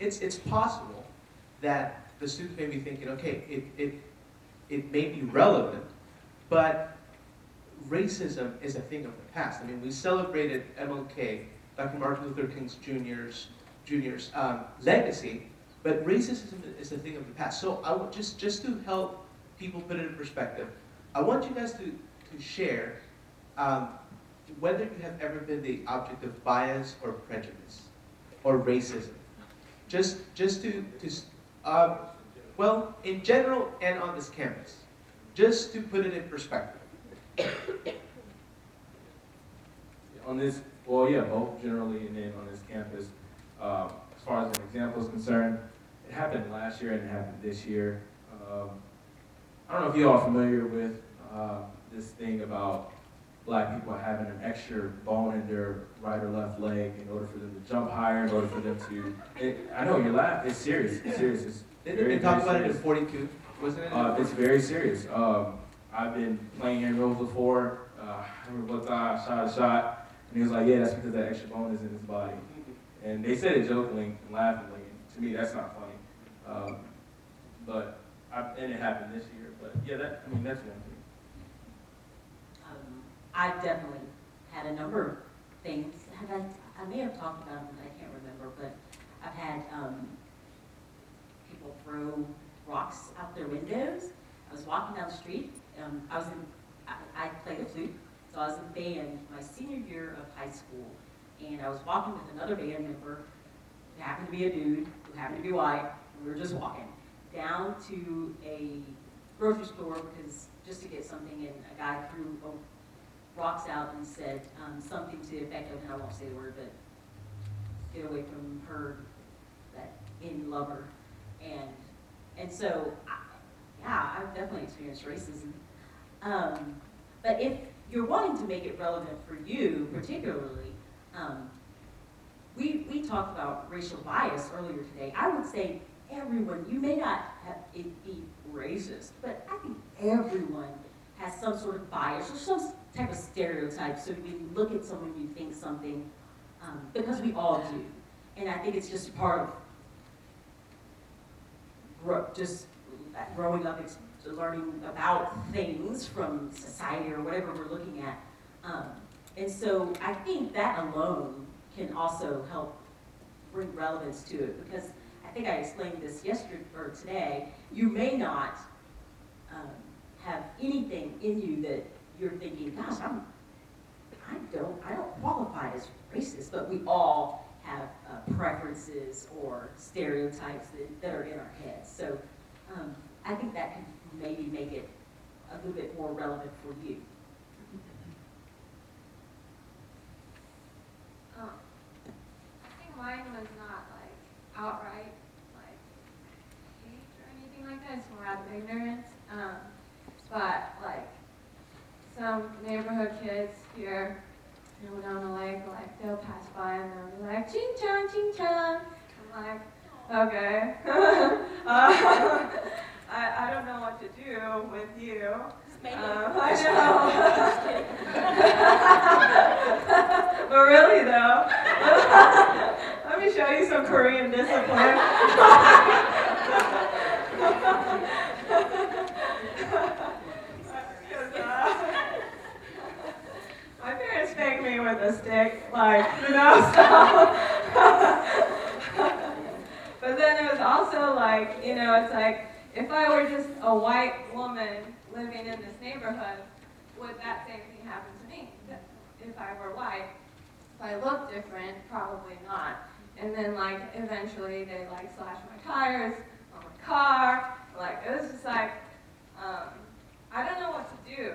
it's possible that the students may be thinking, okay, it may be relevant, but racism is a thing of the past. I mean, we celebrated MLK, Dr. Martin Luther King Jr.'s legacy, but racism is a thing of the past. So I want just to help people put it in perspective, I want you guys to share whether you have ever been the object of bias or prejudice or racism. Just to well, in general and on this campus, just to put it in perspective. On this, well, yeah, both generally and then on this campus. As far as an example is concerned, it happened last year and it happened this year. I don't know if you all are familiar with this thing about black people having an extra bone in their right or left leg in order for them to jump higher, in order for them to. I know you're laughing. It's serious. It's serious. It's Didn't they talk about it in 42? Wasn't it? It's very serious. I've been playing in roles before. I remember one time I shot a shot, and he was like, "Yeah, that's because that extra bone is in his body." And they said it jokingly and laughingly. And to me, that's not funny. And it happened this year. But yeah, that's one thing. I've definitely had a number of things. I may have talked about them, but I can't remember. But I've had people throw rocks out their windows. I was walking down the street. I played the flute, so I was in band my senior year of high school, and I was walking with another band member who happened to be a dude, who happened to be white. And we were just walking down to a grocery store because just to get something, and a guy threw rocks out and said something to the effect of, and I won't say the word, but get away from her, that in lover, and so yeah, I've definitely experienced racism. But if you're wanting to make it relevant for you, particularly, we talked about racial bias earlier today. I would say everyone, you may not have it be racist, but I think everyone has some sort of bias or some type of stereotype. So when you look at someone, you think something, because we all do. And I think it's just part of just growing up, learning about things from society or whatever we're looking at. And so I think that alone can also help bring relevance to it, because I think I explained this yesterday or today. You may not have anything in you that you're thinking, gosh, I don't qualify as racist, but we all have preferences or stereotypes that are in our heads. So I think that can maybe make it a little bit more relevant for you. I think mine was not like outright like hate or anything like that. It's more out of ignorance. But like some neighborhood kids here, down the lake, like they'll pass by and they'll be like, "Ching chong, ching chong." I'm like, okay. I don't know what to do with you. I know. But really though, let me show you some Korean discipline. My parents spanked me with a stick, But then it was also like, it's like, if I were just a white woman living in this neighborhood, would that same thing happen to me? If I were white, if I looked different, probably not. And then eventually they slash my tires on my car. It was just I don't know what to do.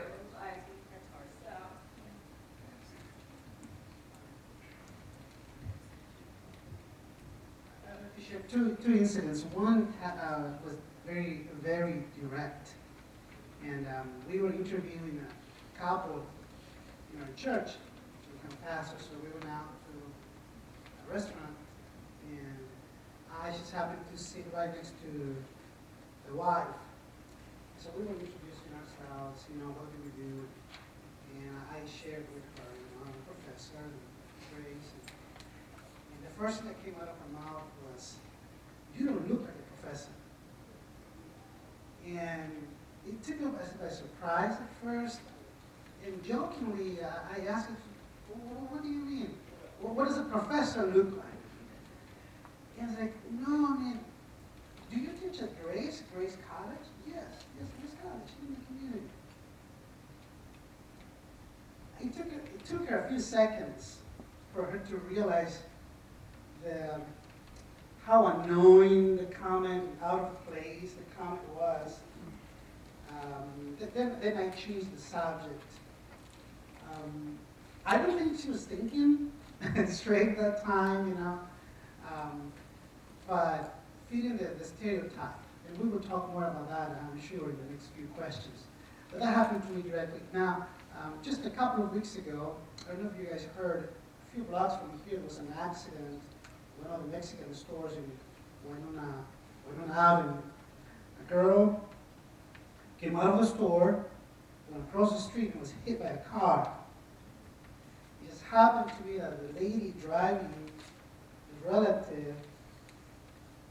So. Two incidents. One was very, very direct. And we were interviewing a couple in our church, pastors, so we went out to a restaurant, and I just happened to sit right next to the wife. So we were introducing ourselves, what do we do? And I shared with her, I'm a professor, and Grace. And the first thing that came out of her mouth was, you don't look like a professor. And it took me by surprise at first. And jokingly, I asked him, what do you mean? What does a professor look like? And he's like, no, I mean, do you teach at Grace College? Yes, Grace College in the community. It took her a few seconds for her to realize how annoying the comment, out of place the comment was. Then I changed the subject. I don't think she was thinking straight that time, but feeding the stereotype. And we will talk more about that, I'm sure, in the next few questions. But that happened to me directly. Now, just a couple of weeks ago, I don't know if you guys heard, a few blocks from here, there was an accident in one of the Mexican stores in Winona Avenue. A girl came out of the store, went across the street, and was hit by a car. It just happened to be that the lady driving is relative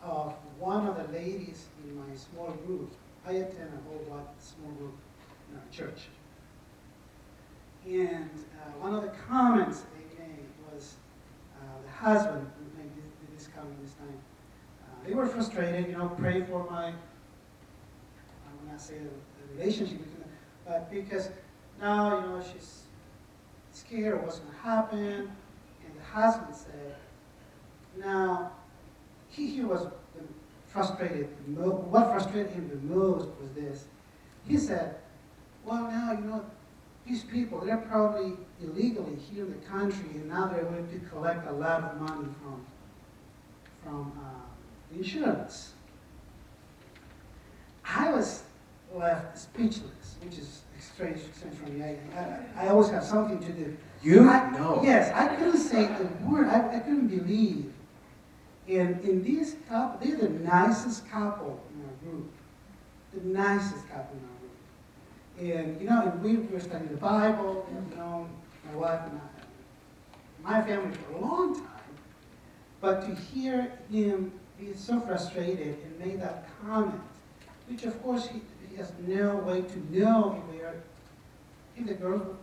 of one of the ladies in my small group. I attend a whole lot small group in our church. And one of the comments they made was the husband made this comment this time. They were frustrated, pray for my, I will not say the relationship between them, but because now, she's scared of what's going to happen. And the husband said, now, he was frustrated. What frustrated him the most was this. He said, well, now, these people, they're probably illegally here in the country, and now they're going to collect a lot of money from insurance. I was left speechless, which is strange for me. I always have something to do. No. Yes, I couldn't say the word. I couldn't believe. And in this couple, they're the nicest couple in our group. The nicest couple in our group. And, and we were studying the Bible, my wife and my family for a long time. But to hear him be so frustrated and make that comment, which of course he has no way to know if the girl,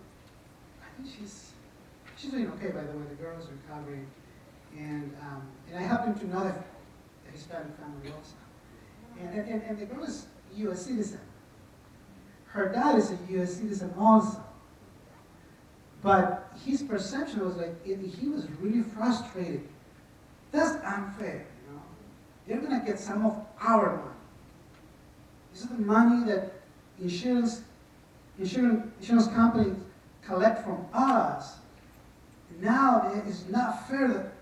I think she's doing okay, by the way. The girl's recovering. And I happen to know the Hispanic family also. And the girl is a U.S. citizen. Her dad is a U.S. citizen also. But his perception was like, he was really frustrated. That's unfair, They're going to get some of our money. This is the money that insurance companies collect from us. Now it is not fair that,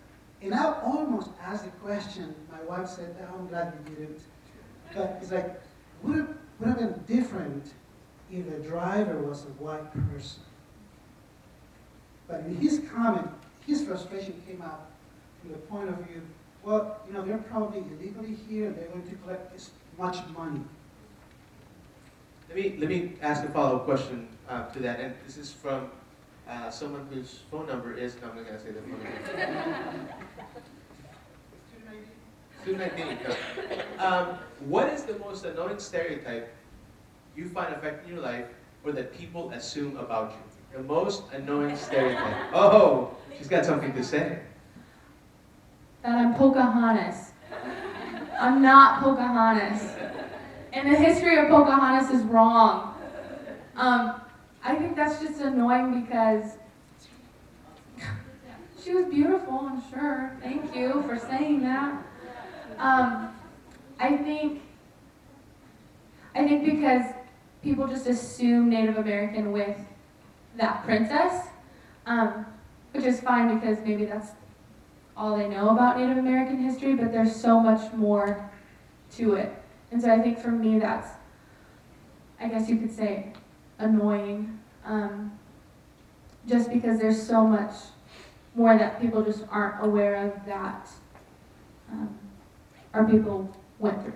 and I almost asked the question. My wife said, I'm glad you didn't. But it's like, would it have been different if the driver was a white person? But in his comment, his frustration came out from the point of view, well, they're probably illegally here, and they're going to collect this much money. Let me ask a follow-up question to that, and this is from someone whose phone number is, no, I'm not going to say the phone number. Student ID. What is the most annoying stereotype you find affecting your life or that people assume about you? The most annoying stereotype. Oh, she's got something to say. That I'm Pocahontas. I'm not Pocahontas. And the history of Pocahontas is wrong. I think that's just annoying because she was beautiful, I'm sure. Thank you for saying that. I think because people just assume Native American with that princess, which is fine because maybe that's all they know about Native American history, but there's so much more to it. And so I think for me that's, I guess you could say, annoying, just because there's so much more that people just aren't aware of that our people went through.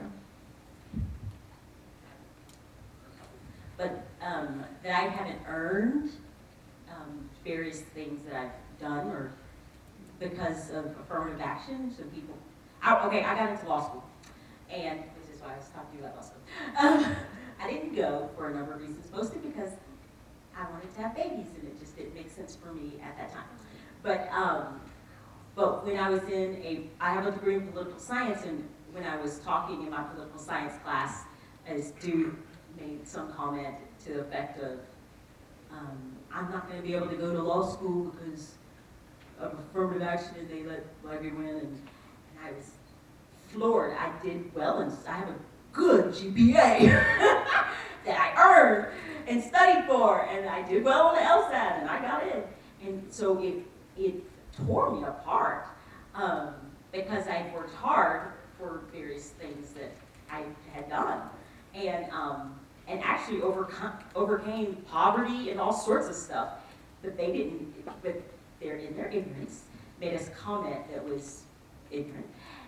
But that I haven't earned various things that I've done or because of affirmative action. So people, I got into law school. and which is why I was talking about also. I didn't go for a number of reasons, mostly because I wanted to have babies, and it just didn't make sense for me at that time. But when I was I have a degree in political science, and when I was talking in my political science class, a student made some comment to the effect of, I'm not going to be able to go to law school because of affirmative action and they let black people in, and I was floored. I did well, and I have a good GPA that I earned and studied for, and I did well on the LSAT, and I got in. And so it tore me apart because I worked hard for various things that I had done, and actually overcame poverty and all sorts of stuff. But they didn't. But they're in their ignorance made us comment that was ignorant,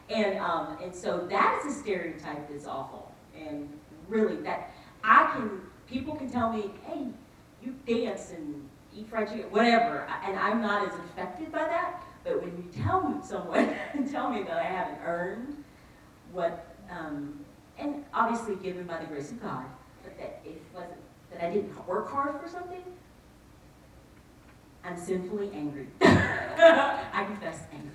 and so that is a stereotype that's awful. And really, that people can tell me, hey, you dance and eat fried chicken, whatever, and I'm not as affected by that. But when you tell someone and tell me that I haven't earned what, and obviously given by the grace of God, but that it wasn't, that I didn't work hard for something, I'm sinfully angry. I confess anger.